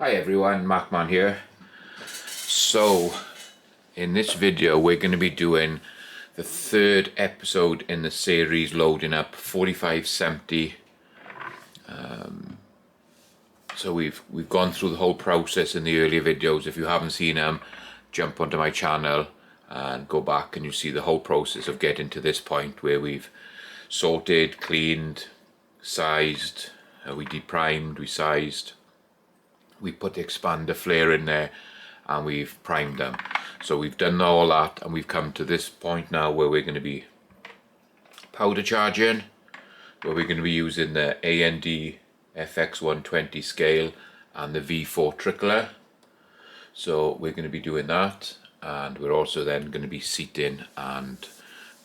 Hi everyone, Markman here. So in this video we're going to be doing the third episode in the series loading up 4570. So we've gone through the whole process in the earlier videos. If you haven't seen them, jump onto my channel and go back and you see the whole process of getting to this point where we've sorted, cleaned, sized, we deprimed, we sized, we put the expander flare in there and we've primed them. So we've done all that and we've come to this point now where we're going to be powder charging, where we're going to be using the AND FX120 scale and the V4 trickler. So we're going to be doing that, and we're also then going to be seating and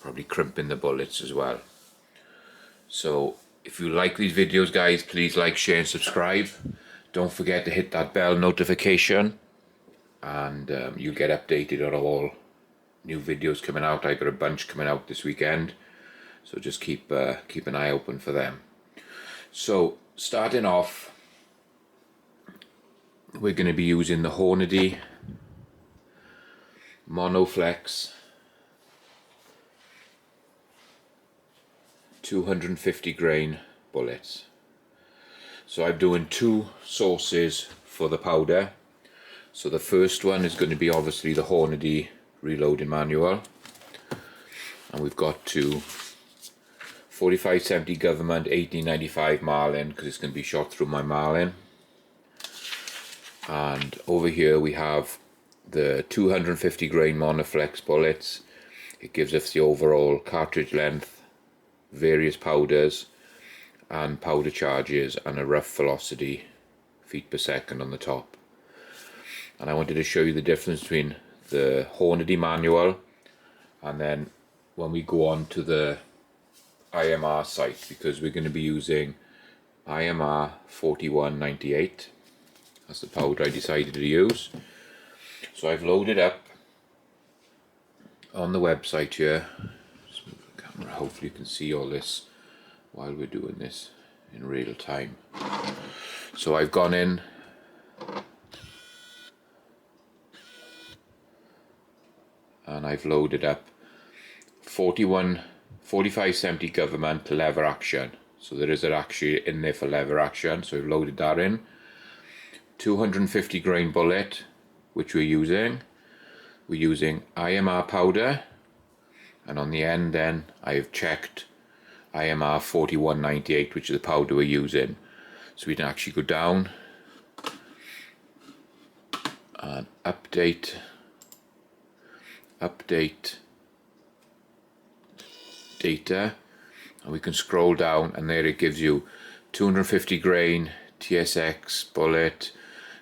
probably crimping the bullets as well. So if you like these videos guys, please like, share and subscribe. Don't forget to hit that bell notification and you'll get updated on all new videos coming out. I've got a bunch coming out this weekend, so just keep an eye open for them. So starting off, we're going to be using the Hornady Monoflex 250 grain bullets. So I'm doing two sources for the powder. So the first one is going to be obviously the Hornady reloading manual, and we've got two 4570 government 1895 Marlin, because it's going to be shot through my Marlin. And over here we have the 250 grain Monoflex bullets. It gives us the overall cartridge length, various powders and powder charges, and a rough velocity feet per second on the top. And I wanted to show you the difference between the Hornady manual and then when we go on to the IMR site, because we're going to be using IMR 4198. That's the powder I decided to use. So I've loaded up on the website here. Just move the camera, hopefully you can see all this while we're doing this in real time. So I've gone in and I've loaded up 4570 government lever action. So there is actually in there for lever action, so I've loaded that in. 250 grain bullet, which we're using IMR powder, and on the end then I've checked IMR 4198, which is the powder we're using. So we can actually go down and update data, and we can scroll down and there it gives you 250 grain TSX bullet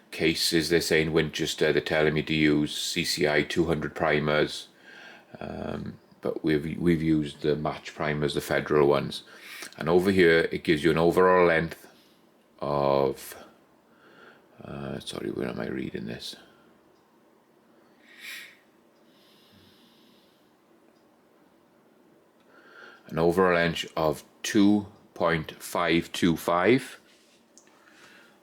cases. They're saying Winchester, they're telling me to use CCI 200 primers, but we've used the match primers, the federal ones. And over here it gives you an overall length of sorry, where am I reading this? An overall length of 2.525,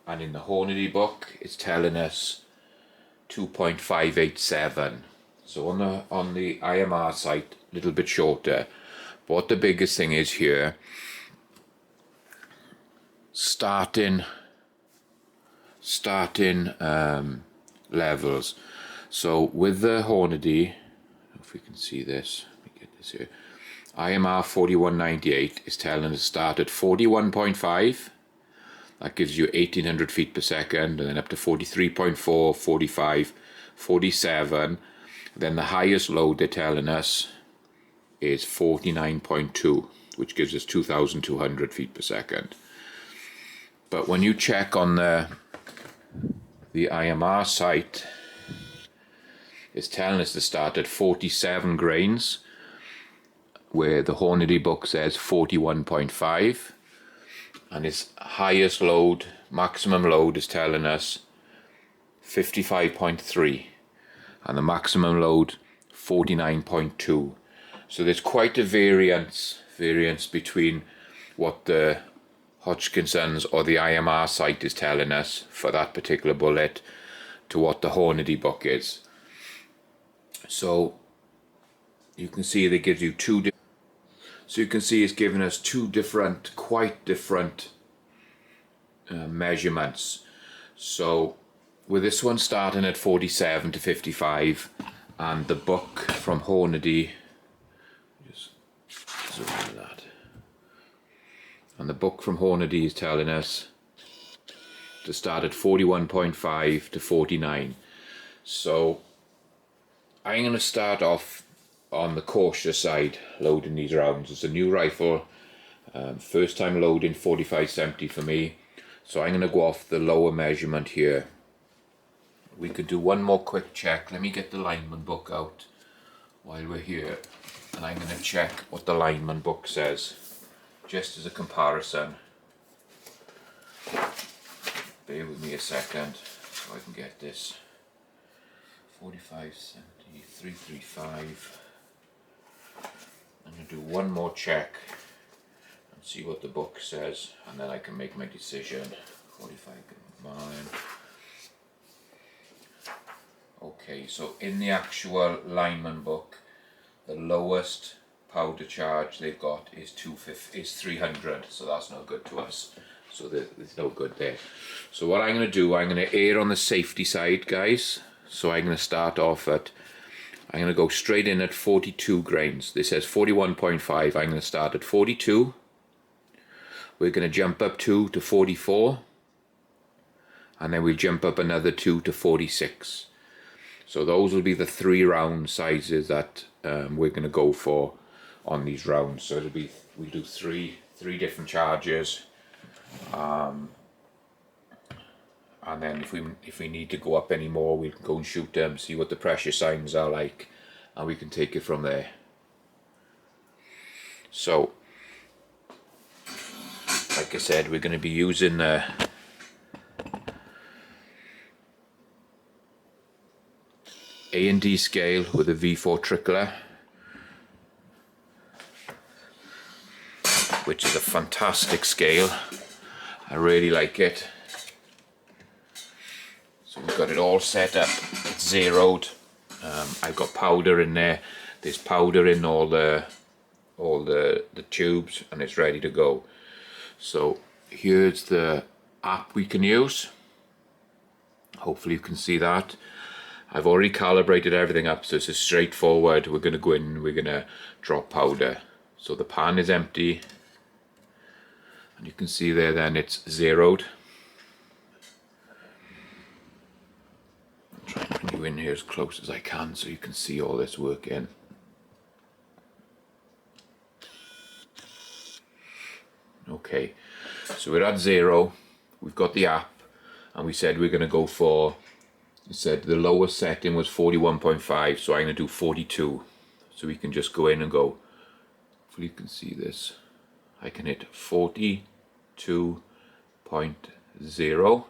and in the Hornady book it's telling us 2.587. So on the IMR site, a little bit shorter. But what the biggest thing is here, starting levels. So with the Hornady, if we can see this, let me get this here. IMR 4198 is telling us start at 41.5. That gives you 1800 feet per second, and then up to 43.4, 45, 47. Then the highest load they're telling us is 49.2, which gives us 2200 feet per second. But when you check on the IMR site, it's telling us to start at 47 grains, where the Hornady book says 41.5, and its highest load, maximum load, is telling us 55.3, and the maximum load 49.2. So there's quite a variance between what the Hodgkinson's or the IMR site is telling us for that particular bullet to what the Hornady book is. So you can see that it gives you so you can see it's giving us two different, quite different measurements. So with this one starting at 47 to 55, and the book from Hornady, just zoom into that, and the book from Hornady is telling us to start at 41.5 to 49. So I'm going to start off on the cautious side loading these rounds. It's a new rifle, first time loading 45-70 for me, so I'm going to go off the lower measurement here. We could do one more quick check. Let me get the lineman book out while we're here, and I'm going to check what the lineman book says just as a comparison. Bear with me a second so I can get this. 45-70, 335. I'm going to do one more check and see what the book says, and then I can make my decision. 45 Marlin. Okay, so in the actual lineman book, the lowest powder charge they've got is 300, so that's no good to us. So there's no good there. So what I'm going to do, I'm going to err on the safety side, guys. So I'm going to start off at, I'm going to go straight in at 42 grains. This says 41.5. I'm going to start at 42. We're going to jump up 2 to 44. And then we'll jump up another 2 to 46. So those will be the 3 round sizes that we're going to go for on these rounds. So it'll be, we'll do three different charges. And then if we need to go up any more, we can go and shoot them, see what the pressure signs are like, and we can take it from there. So like I said, we're going to be using the A&D scale with a V4 trickler, which is a fantastic scale. I really like it. So we've got it all set up, it's zeroed. I've got powder in there. There's powder in all the tubes, and it's ready to go. So here's the app we can use. Hopefully you can see that. I've already calibrated everything up, so it's a straightforward. We're going to go in, we're going to drop powder. So the pan is empty, and you can see there then it's zeroed. I'll try and bring you in here as close as I can so you can see all this working. Okay, so we're at 0. We've got the app, and we said we're going to go for, it said the lowest setting was 41.5, so I'm going to do 42. So we can just go in and go, hopefully you can see this, I can hit 42.0.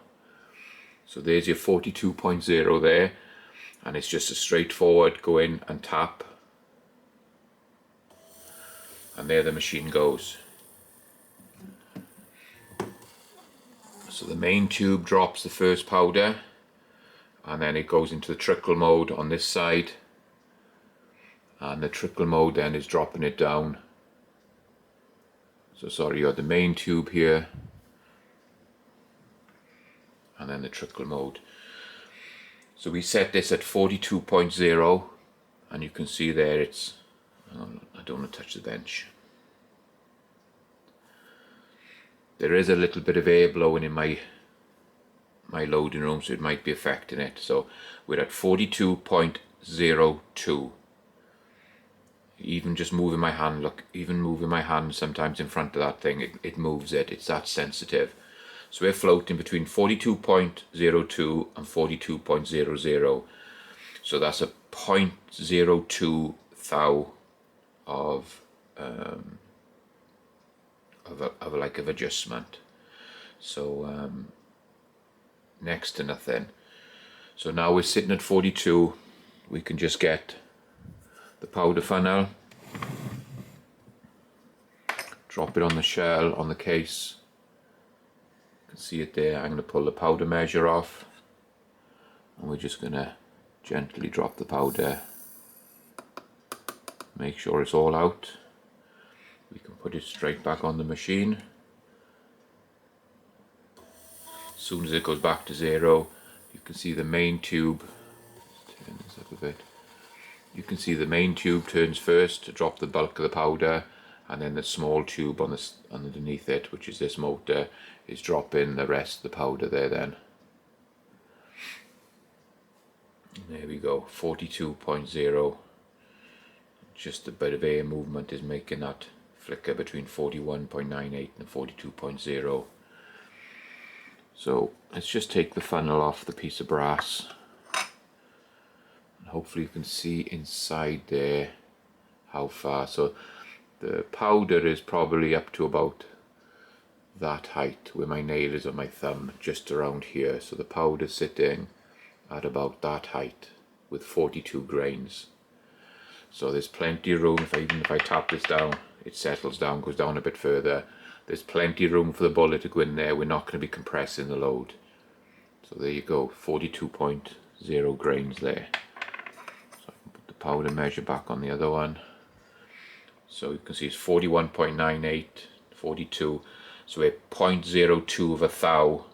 So there's your 42.0 there, and it's just a straightforward go in and tap, and there the machine goes. So the main tube drops the first powder, and then it goes into the trickle mode on this side, and the trickle mode then is dropping it down. So sorry, you have the main tube here, and then the trickle mode. So we set this at 42.0, and you can see there it's, I don't want to touch the bench. There is a little bit of air blowing in my loading room, so it might be affecting it. So we're at 42.02. Even just moving my hand, look, even moving my hand sometimes in front of that thing, it moves it. It's that sensitive. So we're floating between 42.02 and 42.00. So that's a 0.02 thou of adjustment. So next to nothing. So now we're sitting at 42. We can just get the powder funnel, drop it on the shell, on the case, can see it there. I'm going to pull the powder measure off, and we're just going to gently drop the powder. Make sure it's all out. We can put it straight back on the machine. As soon as it goes back to 0, you can see the main tube. Turn this up a bit. You can see the main tube turns first to drop the bulk of the powder, and then the small tube on this underneath it, which is this motor, is dropping the rest of the powder there then. There we go, 42.0. Just a bit of air movement is making that flicker between 41.98 and 42.0. So let's just take the funnel off the piece of brass, and hopefully you can see inside there how far. So the powder is probably up to about that height where my nail is on my thumb, just around here. So the powder sitting at about that height with 42 grains. So there's plenty of room. Even if I tap this down, it settles down, goes down a bit further. There's plenty of room for the bullet to go in there. We're not going to be compressing the load. So there you go, 42.0 grains there. So I can put the powder measure back on the other one. So you can see it's 41.98, 42. So we're 0.02 of a thou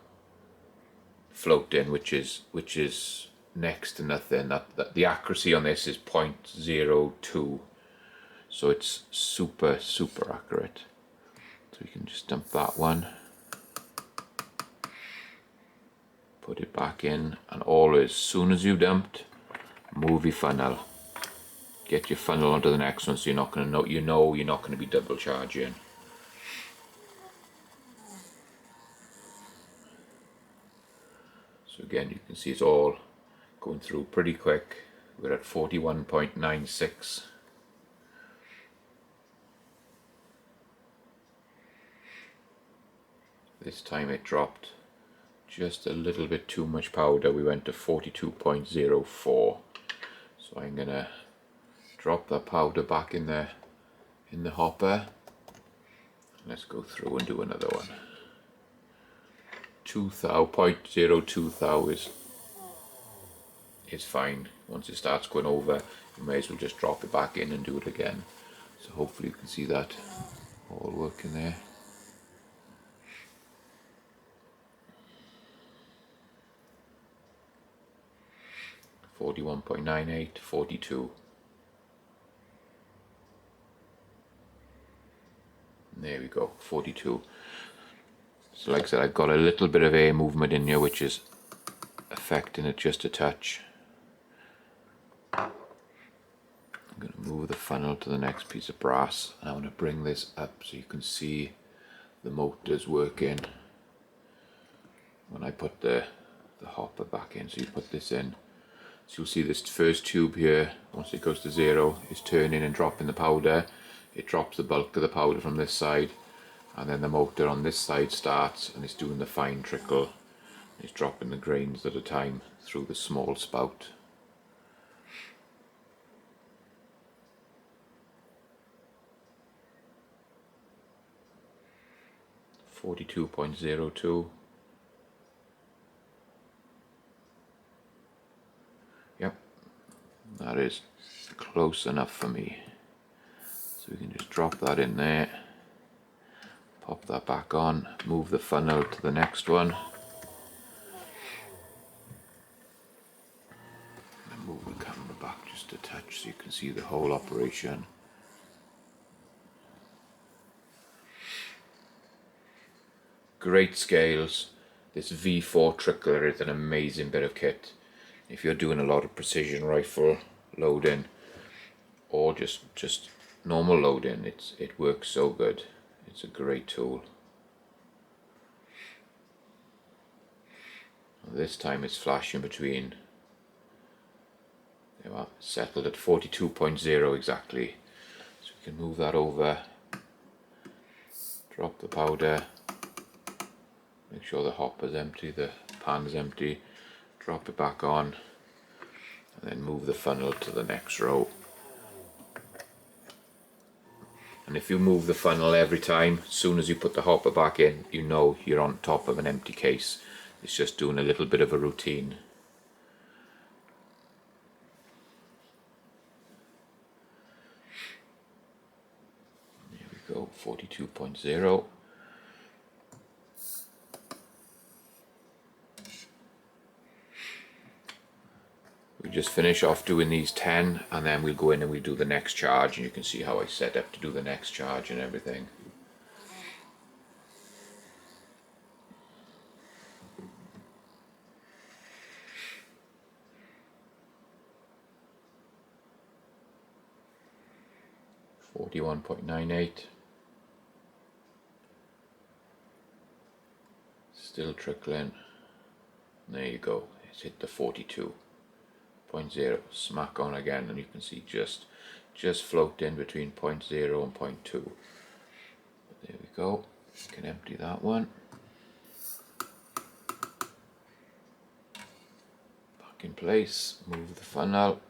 floating, which is next to nothing. That the accuracy on this is 0.02. So it's super accurate. So you can just dump that one, put it back in, and always, as soon as you dumped, move your funnel. Get your funnel onto the next one, so you're not going to know. You're not going to be double charging. So again, you can see it's all going through pretty quick. We're at 41.96. This time it dropped just a little bit too much powder. We went to 42.04. So I'm gonna drop that powder back in the hopper. Let's go through and do another one. 0.02 thou is fine. Once it starts going over, you may as well just drop it back in and do it again. So hopefully you can see that all working there. 41.98, 42. There we go, 42. So like I said, I've got a little bit of air movement in here, which is affecting it just a touch. I'm going to move the funnel to the next piece of brass, and I want to bring this up so you can see the motors working when I put the hopper back in. So you put this in. So you'll see this first tube here, once it goes to 0, is turning and dropping the powder. It drops the bulk of the powder from this side, and then the motor on this side starts and it's doing the fine trickle. It's dropping the grains at a time through the small spout. .02. Yep, that is close enough for me. So we can just drop that in there, pop that back on, move the funnel to the next one, and move the camera back just a touch so you can see the whole operation. Great scales. This V4 trickler is an amazing bit of kit if you're doing a lot of precision rifle loading or just normal loading. It works so good. It's a great tool. This time it's flashing between, there we are, settled at 42.0 exactly. So we can move that over, drop the powder, make sure the hopper's empty, the pan's empty, drop it back on, and then move the funnel to the next row. And if you move the funnel every time, as soon as you put the hopper back in, you know you're on top of an empty case. It's just doing a little bit of a routine. There we go, 42.0. We just finish off doing these 10 and then we'll go in and we'll do the next charge, and you can see how I set up to do the next charge and everything. .98. Still trickling. There you go. It's hit the 42.0. Smack on again, and you can see just float in between 0.0 and 0.2. There we go. You can empty that one. Back in place. Move the funnel.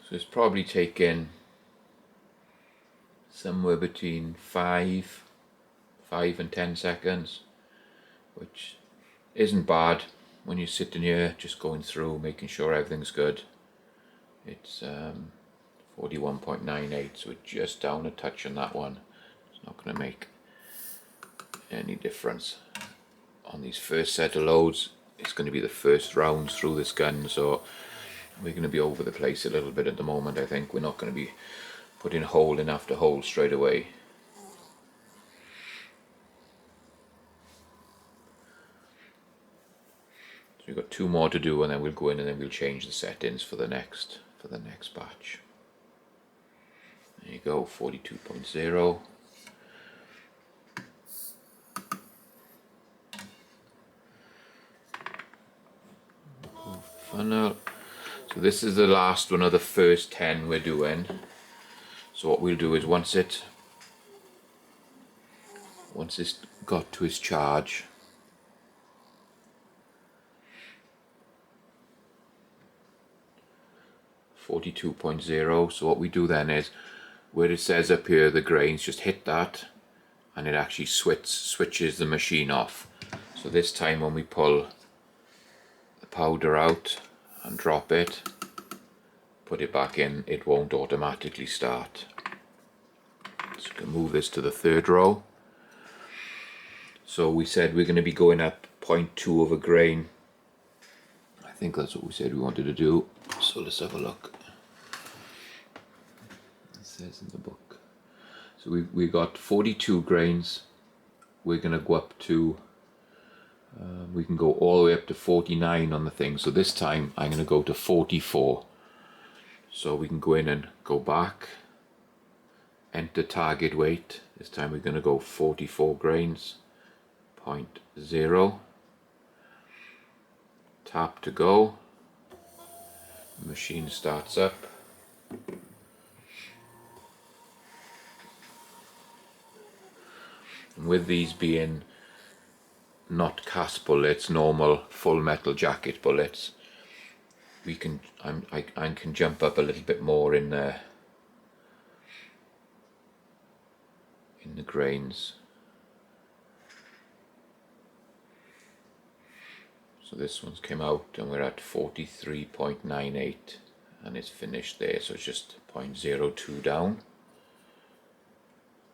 So it's probably taken somewhere between 5 and 10 seconds, which isn't bad when you're sitting here just going through, making sure everything's good. It's 41.98, so we're just down a touch on that one. It's not going to make any difference. On these first set of loads, it's going to be the first rounds through this gun, so we're going to be over the place a little bit at the moment. I think we're not going to be putting hole in after hole straight away. So we've got 2 more to do, and then we'll go in and then we'll change the settings for the next batch. There you go, 42.0. Funnel. So this is the last one of the first 10 we're doing. So what we'll do is once it's got to its charge, .0, so what we do then is, where it says up here the grains, just hit that and it actually switches the machine off. So this time when we pull the powder out and drop it, put it back in, it won't automatically start. So we can move this to the 3rd row. So we said we're going to be going at 0.2 of a grain. I think that's what we said we wanted to do. So let's have a look. It says in the book. So we got 42 grains. We're going to go up to we can go all the way up to 49 on the thing. So this time I'm going to go to 44. So we can go in and go back, enter target weight. This time we're going to go 44 grains, 0.0. Tap to go. The machine starts up. And with these being not cast bullets, normal full metal jacket bullets, we can I can jump up a little bit more in the grains. So this one's came out and we're at 43.98 and it's finished there, so it's just 0.02 down.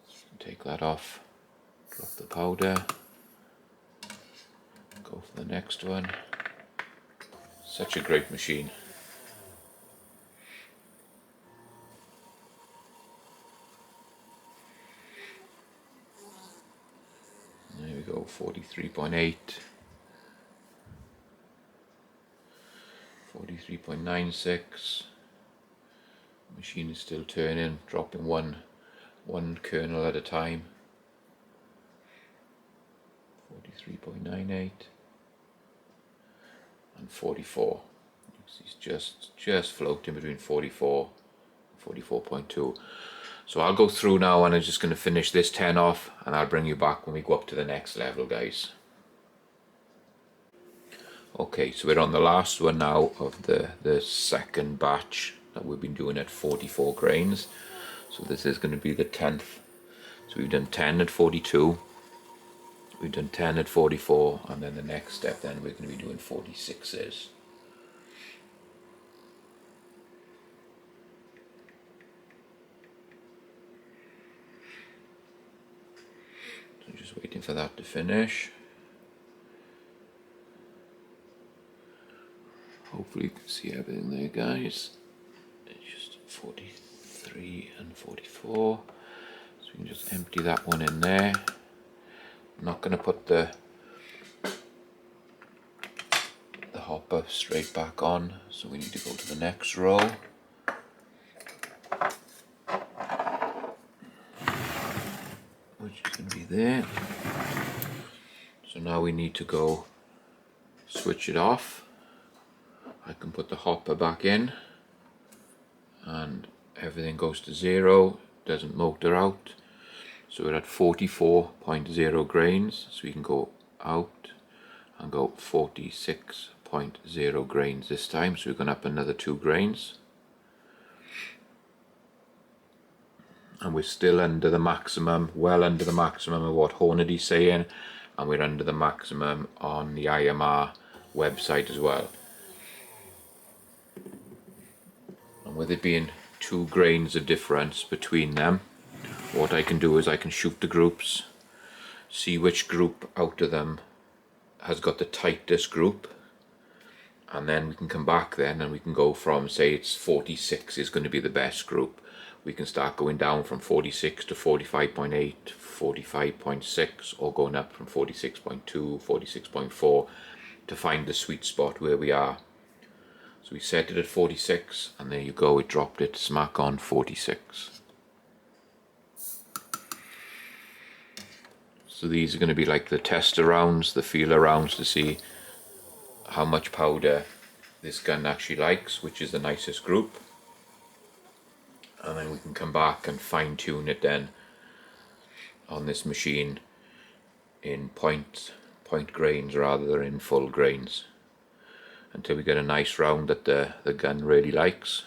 So take that off, drop the powder, go for the next one. Such a great machine. There we go, 43.8, 43.96. Machine is still turning, dropping one kernel at a time. 43.98 and 44. It's just floating between 44 and 44.2. So I'll go through now and I'm just going to finish this 10 off and I'll bring you back when we go up to the next level, guys. Okay, so we're on the last one now of the second batch that we've been doing at 44 grains. So this is going to be the 10th. So we've done 10 at 42, we've done 10 at 44, and then the next step then we're going to be doing 46s. So just waiting for that to finish. Hopefully you can see everything there, guys. It's just 43 and 44. So we can just empty that one in there. I'm not going to put the hopper straight back on, so we need to go to the next row. Which is going to be there. So now we need to go switch it off. I can put the hopper back in and everything goes to 0, doesn't motor out. So we're at 44.0 grains, so we can go out and go 46.0 grains this time, so we're going up another 2 grains. And we're still under the maximum, well under the maximum of what Hornady's saying, and we're under the maximum on the IMR website as well. And with it being 2 grains of difference between them, what I can do is I can shoot the groups, see which group out of them has got the tightest group, and then we can come back then and we can go from, say it's 46 is going to be the best group, we can start going down from 46 to 45.8, 45.6, or going up from 46.2, 46.4 to find the sweet spot where we are. So we set it at 46 and there you go, it dropped it smack on 46. So these are going to be like the tester rounds, the feeler rounds, to see how much powder this gun actually likes, which is the nicest group. And then we can come back and fine tune it then on this machine in point grains rather than in full grains, until we get a nice round that the gun really likes.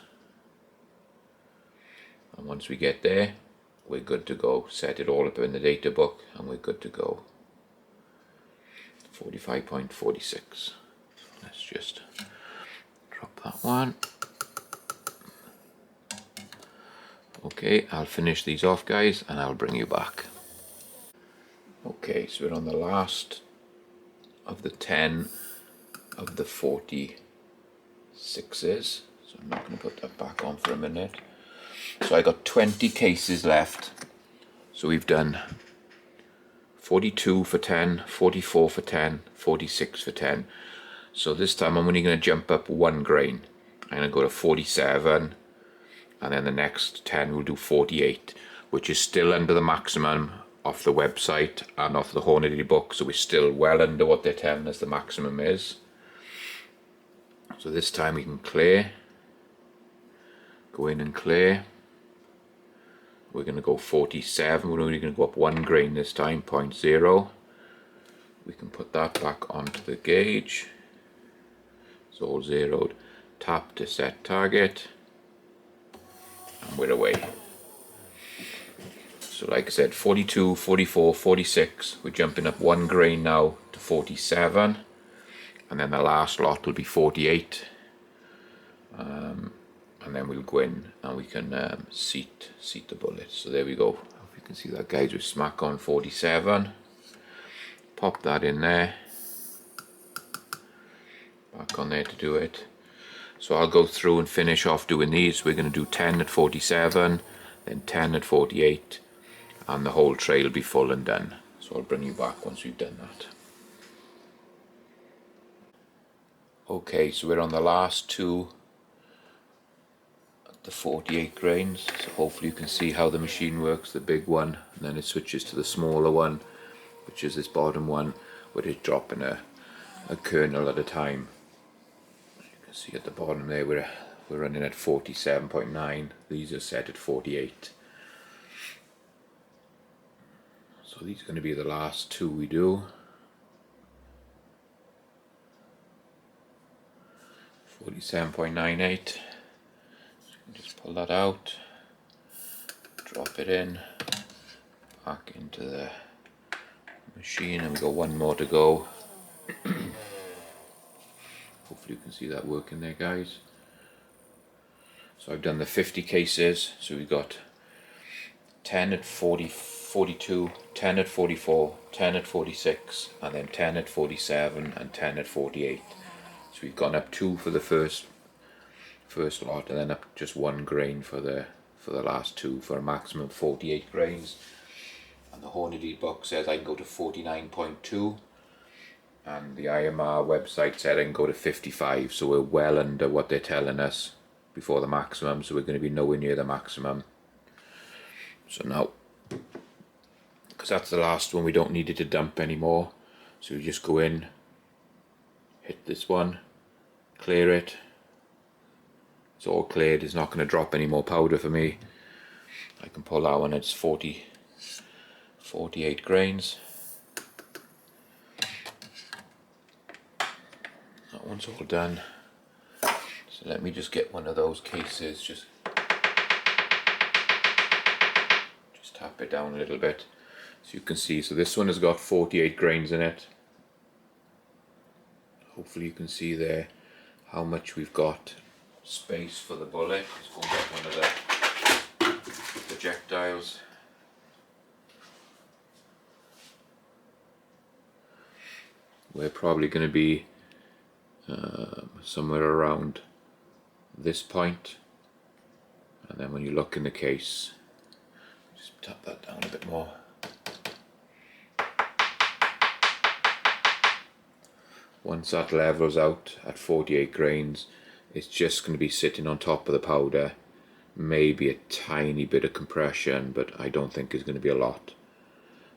And once we get there, we're good to go. Set it all up in the data book and we're good to go. 45.46. Let's just drop that one. Okay, I'll finish these off, guys, and I'll bring you back. Okay, so we're on the last of the 10 of the 46s. So I'm not going to put that back on for a minute. So I got 20 cases left. So we've done 42 for 10, 44 for 10, 46 for 10. So this time I'm only going to jump up 1 grain. I'm going to go to 47, and then the next 10 we'll do 48, which is still under the maximum off the website and off the Hornady book, so we're still well under what they're telling us the maximum is. So this time we can clear, go in and clear. We're going to go 47, we're only going to go up 1 grain this time, 0.0. We can put that back onto the gauge. It's all zeroed. Tap to set target, and we're away. So like I said, 42, 44, 46, we're jumping up 1 grain now to 47, and then the last lot will be 48. And then we'll go in and we can seat the bullet. So there we go. If you can see that, guys, we smack on 47. Pop that in there. Back on there to do it. So I'll go through and finish off doing these. We're going to do 10 at 47, then 10 at 48, and the whole tray will be full and done. So I'll bring you back once we've done that. Okay, so we're on the last 2 at the 48 grains. So hopefully you can see how the machine works, the big one, and then it switches to the smaller one, which is this bottom one, where it's dropping a kernel at a time. See at the bottom there, we're running at 47.9. These are set at 48. So these are going to be the last 2 we do. 47.98. Just pull that out, drop it in, back into the machine, and we've got one more to go. Hopefully you can see that working there, guys. So I've done the 50 cases, so we've got 10 at 40, 42, 10 at 44, 10 at 46, and then 10 at 47 and 10 at 48. So we've gone up 2 for the first lot, and then up just 1 grain for the last 2, for a maximum of 48 grains. And the Hornady book says I can go to 49.2, and the IMR website said I can go to 55, so we're well under what they're telling us before the maximum, so we're going to be nowhere near the maximum. So now, because that's the last one, we don't need it to dump anymore, so we just go in, hit this one, clear it. It's all cleared, it's not going to drop any more powder for me. I can pull that one, it's 48 grains. That one's all done. So let me just get one of those cases, just tap it down a little bit so you can see. So this one has got 48 grains in it. Hopefully you can see there how much we've got space for the bullet. Let's go and get one of the projectiles. We're probably going to be somewhere around this point, and then when you look in the case, just tap that down a bit more. Once that levels out at 48 grains, it's just going to be sitting on top of the powder, maybe a tiny bit of compression, but I don't think it's going to be a lot.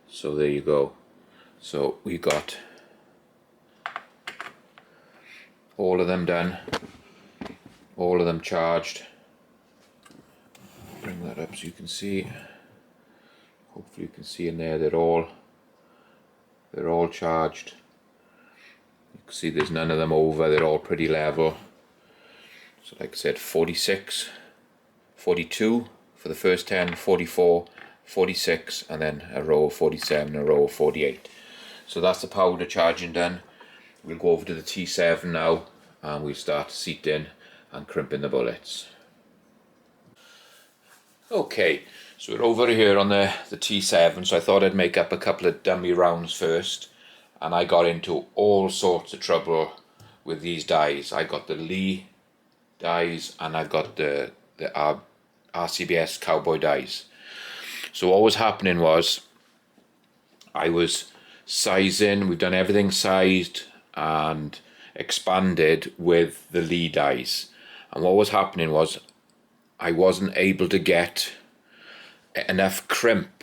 So there you go. So we got all of them done, all of them charged. Bring that up so you can see. Hopefully you can see in there they're all charged. You can see there's none of them over, they're all pretty level. So like I said, 46, 42 for the first 10, 44, 46, and then a row of 47, a row of 48. So that's the powder charging done. We'll go over to the T7 now, and we'll start seating and crimping the bullets. Okay, so we're over here on the T7, so I thought I'd make up a couple of dummy rounds first, and I got into all sorts of trouble with these dies. I got the Lee dies, and I've got the RCBS cowboy dies. So what was happening was, I was sizing, we've done everything sized and expanded with the Lee dies, and what was happening was I wasn't able to get enough crimp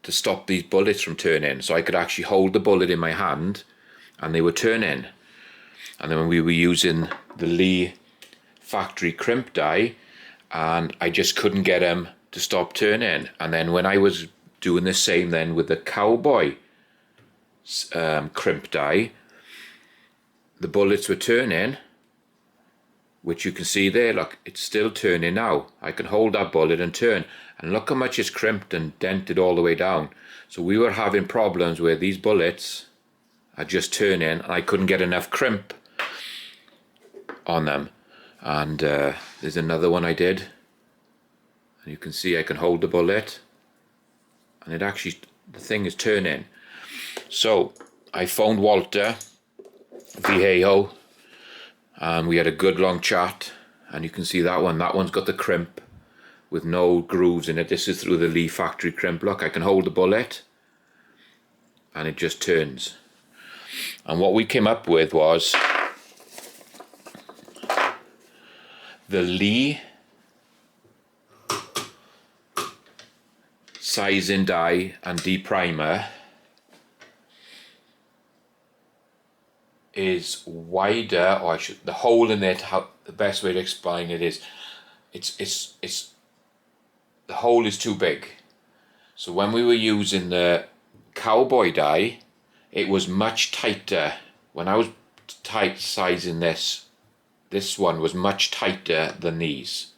to stop these bullets from turning, so I could actually hold the bullet in my hand and they were turning. And then when we were using the Lee factory crimp die, and I just couldn't get them to stop turning. And then when I was doing the same then with the cowboy crimp die, the bullets were turning, which you can see there. Look, it's still turning now. I can hold that bullet and turn, and look how much it's crimped and dented all the way down. So we were having problems where these bullets are just turning and I couldn't get enough crimp on them. And there's another one I did, and you can see I can hold the bullet and it actually, the thing is turning. So I phoned Walter Viejo and we had a good long chat, and you can see that one's got the crimp with no grooves in it. This is through the Lee factory crimp. Look, I can hold the bullet and it just turns. And what we came up with was the Lee sizing die and deprimer is wider, or the hole in it, how the best way to explain it is, it's the hole is too big. So when we were using the cowboy die, it was much tighter. When I was sizing this this one was much tighter than these.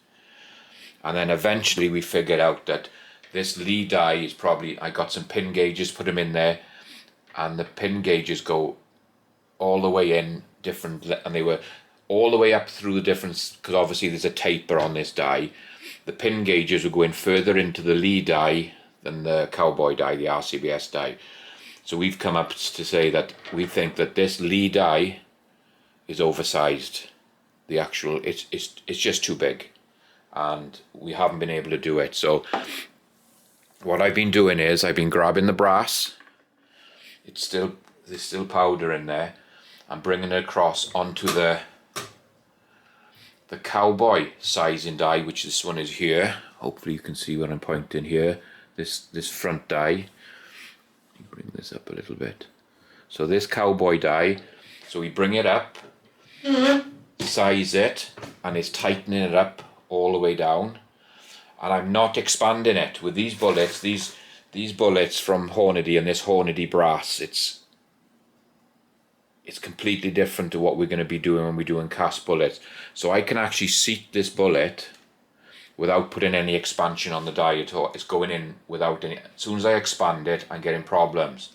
And then eventually we figured out that this Lee die is probably, I got some pin gauges, put them in there, and the pin gauges go all the way in different, and they were all the way up through the different, because obviously there's a taper on this die. The pin gauges were going further into the Lee die than the cowboy die, the RCBS die. So we've come up to say that we think that this Lee die is oversized. The actual, it's just too big, and we haven't been able to do it. So what I've been doing is I've been grabbing the brass. There's still powder in there. I'm bringing it across onto the cowboy sizing die, which this one is here. Hopefully you can see what I'm pointing here. This front die. Bring this up a little bit. So this cowboy die. So we bring it up, size it, and it's tightening it up all the way down. And I'm not expanding it with these bullets. These bullets from Hornady and this Hornady brass, it's completely different to what we're going to be doing when we're doing cast bullets. So I can actually seat this bullet without putting any expansion on the die at all. It's going in without any. As soon as I expand it, I'm getting problems.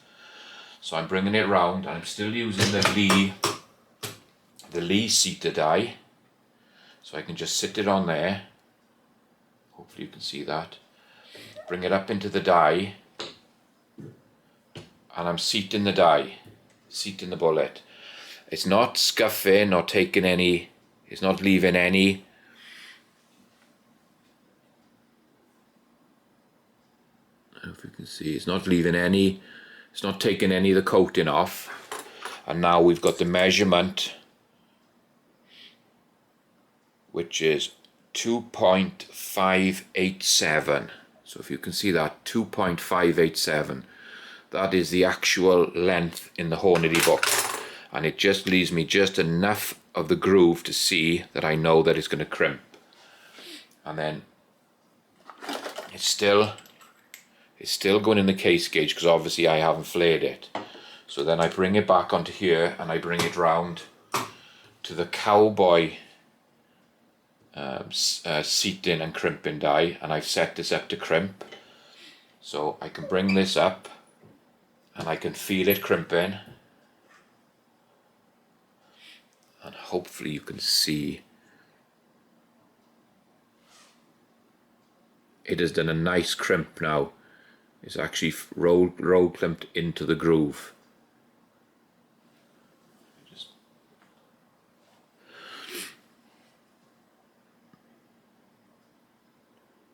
So I'm bringing it round, and I'm still using the Lee seater die. So I can just sit it on there. Hopefully you can see that. Bring it up into the die, and I'm seating the die, seating the bullet. It's not scuffing or taking any, it's not leaving any. I don't know if you can see, it's not leaving any, it's not taking any of the coating off. And now we've got the measurement, which is 2.587. So if you can see that, 2.587. That is the actual length in the Hornady book. And it just leaves me just enough of the groove to see that I know that it's going to crimp. And then it's still going in the case gauge, because obviously I haven't flayed it. So then I bring it back onto here, and I bring it round to the cowboy seating and crimping die, and I've set this up to crimp. So I can bring this up, and I can feel it crimping, and hopefully you can see it has done a nice crimp now. It's actually roll crimped into the groove.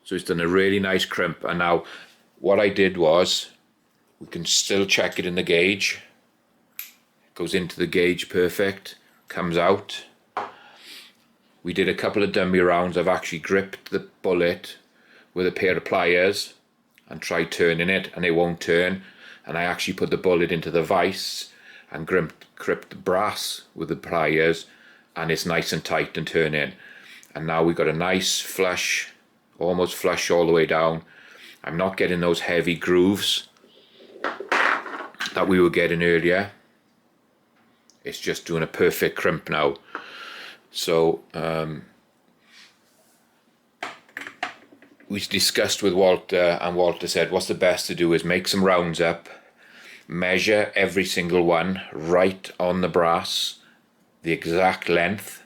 So it's done a really nice crimp. And now what I did was, we can still check it in the gauge. It goes into the gauge perfect, comes out. We did a couple of dummy rounds. I've actually gripped the bullet with a pair of pliers and tried turning it, and it won't turn. And I actually put the bullet into the vise and gripped the brass with the pliers, and it's nice and tight and turning. And now we've got a nice flush, almost flush all the way down. I'm not getting those heavy grooves that we were getting earlier. It's just doing a perfect crimp now. So we discussed with Walter, and Walter said what's the best to do is make some rounds up, measure every single one right on the brass, the exact length,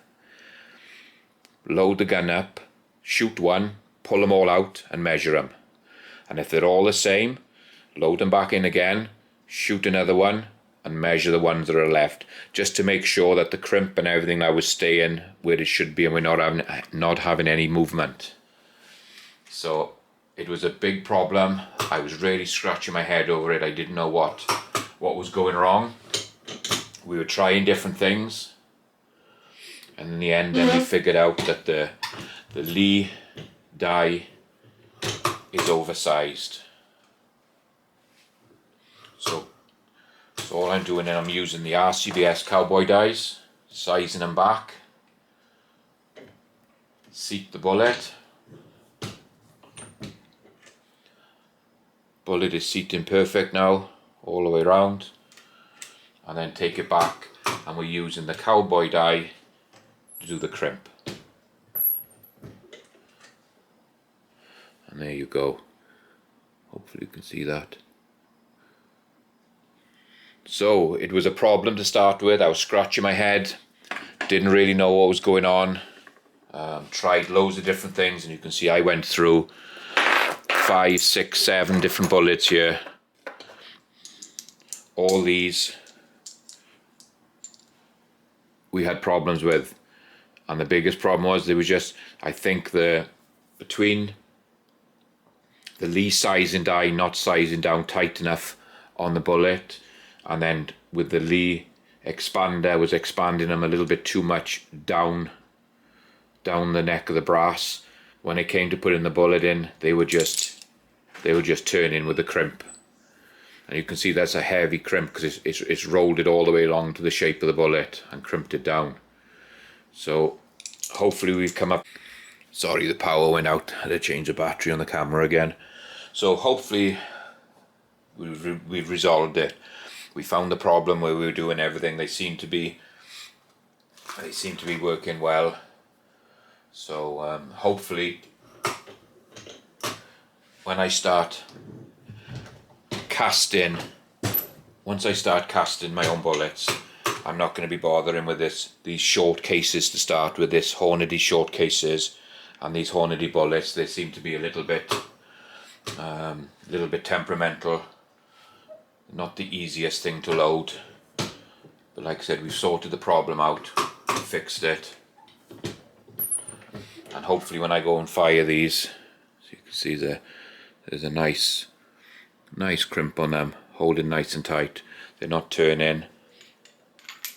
load the gun up, shoot one, pull them all out and measure them. And if they're all the same, load them back in again, shoot another one, and measure the ones that are left, just to make sure that the crimp and everything now is staying where it should be, and we're not having any movement. So it was a big problem. I was really scratching my head over it. I didn't know what was going wrong. We were trying different things, and in the end then we figured out that the Lee die is oversized. So all I'm doing, and I'm using the RCBS cowboy dies, sizing them back, seat the bullet. Bullet is seating perfect now, all the way around, and then take it back, and we're using the cowboy die to do the crimp. And there you go. Hopefully you can see that. So it was a problem to start with. I was scratching my head, didn't really know what was going on. Tried loads of different things, and you can see I went through 5, 6, 7 different bullets here. All these we had problems with, and the biggest problem was there was just, I think, between the Lee sizing die not sizing down tight enough on the bullet, and then with the Lee expander was expanding them a little bit too much down the neck of the brass. When it came to putting the bullet in, they would just turn in with the crimp. And you can see that's a heavy crimp because it's rolled it all the way along to the shape of the bullet and crimped it down. So hopefully we've come up. Sorry, the power went out. I had to change the battery on the camera again. So hopefully we've resolved it. We found the problem where we were doing everything. They seem to be working well. So hopefully when I start casting, once I start casting my own bullets, I'm not going to be bothering with these short cases to start with. This Hornady short cases and these Hornady bullets, they seem to be a little bit temperamental, not the easiest thing to load, but like I said, we've sorted the problem out, fixed it, and hopefully when I go and fire these, so you can see there's a nice crimp on them, holding nice and tight. They're not turning,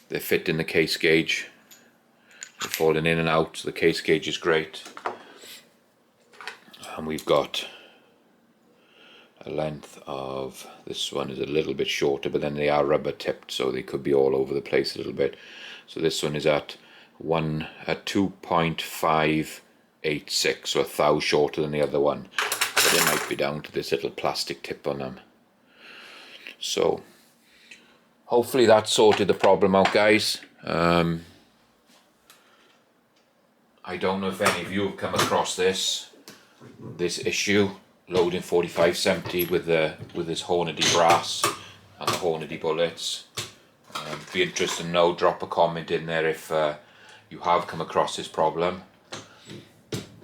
they're fit in the case gauge, they're falling in and out, so the case gauge is great. And we've got a length of, this one is a little bit shorter, but then they are rubber tipped, so they could be all over the place a little bit. So this one is at 2.586, so a thou shorter than the other one, but it might be down to this little plastic tip on them. So hopefully that sorted the problem out, guys. I don't know if any of you have come across this issue, loading 4570 with this Hornady brass and the Hornady bullets. Be interested to know, drop a comment in there if you have come across this problem,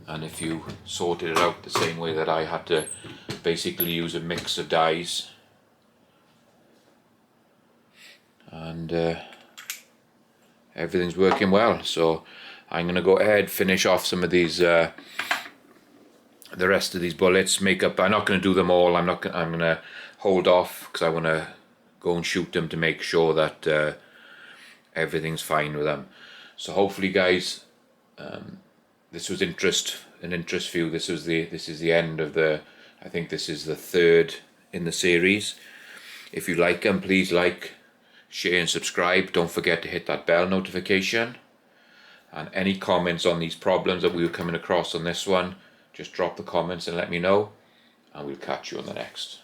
and if you sorted it out the same way that I had to basically use a mix of dyes. And everything's working well, so I'm going to go ahead, finish off some of these the rest of these bullets, make up. I'm not going to do them all. I'm going to hold off because I want to go and shoot them to make sure that everything's fine with them. So hopefully, guys, this was an interest for you. This is the end of the, I think this is the third in the series. If you like them, please like, share and subscribe. Don't forget to hit that bell notification. And any comments on these problems that we were coming across on this one, just drop the comments and let me know, and we'll catch you on the next.